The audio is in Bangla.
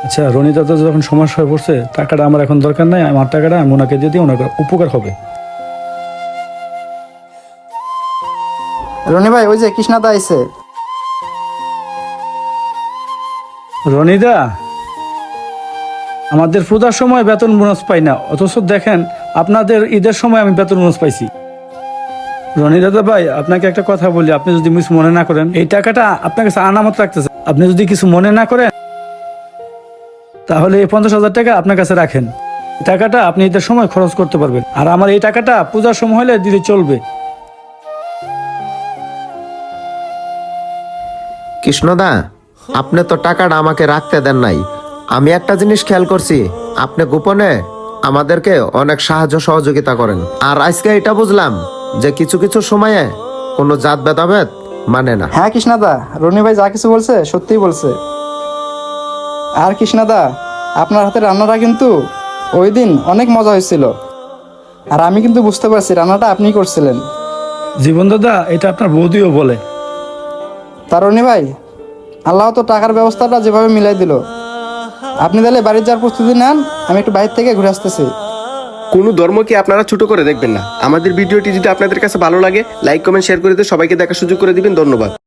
আচ্ছা, রনিতা তো যখন সমস্যায় পড়ছে, টাকাটা আমার এখন দরকার নাই, আমার টাকাটা আমি ওনাকে দিয়ে দিই, ওনার উপকার হবে। রনি ভাই, ওই যে কৃষ্ণাদা আইছে। রনিদা, আমাদের পূজার সময় বেতন বোনাস পাই না, অথচ দেখেন আপনাদের ঈদের সময় আমি বেতন বোনাস পাইছি। রনি দাদা ভাই, আপনাকে একটা কথা বলি, আপনি যদি কিছু মনে না করেন, এই টাকাটা আপনার কাছে আনামত রাখতেছে, আপনি যদি কিছু মনে না করেন তাহলে এই 50,000 টাকা আপনার কাছে রাখেন। এই টাকাটা আপনি ঈদের সময় খরচ করতে পারবেন, আর আমার এই টাকাটা পূজার সময় হলে দিলে চলবে। কৃষ্ণদা, আপনি তো টাকাটা আমাকে রাখতে দেন নাই। আমি একটা জিনিস খেয়াল করছি, আপনি গোপনে আমাদেরকে অনেক সাহায্য সহযোগিতা করেন। আর আজকে এটা বুঝলাম যে কিছু কিছু সময়ে কোনো জাত ভেদাভেদ মানে না। হ্যাঁ কৃষ্ণাদা, রনি ভাই যা কিছু বলছে সত্যিই বলছে। আর কৃষ্ণাদা, আপনার হাতের রান্নাটা কিন্তু ওই দিন অনেক মজা হয়েছিল। আর আমি কিন্তু বুঝতে পারছি রান্নাটা আপনিই করছিলেন। জীবন দাদা, এটা আপনার বৌদিও বলে। তার রনি ভাই, আল্লাহ তো টাকার ব্যবস্থাটা যেভাবে মিলাই দিল, আপনি তাহলে বাড়ির যাওয়ার প্রস্তুতি নেন, আমি একটু বাইরে থেকে ঘুরে আসতেছি। কোনো ধর্মকে আপনারা ছোট করে দেখবেন না। আমাদের ভিডিওটি যদি আপনাদের কাছে ভালো লাগে, লাইক কমেন্ট শেয়ার করে দিয়ে সবাইকে দেখার সুযোগ করে দিবেন। ধন্যবাদ।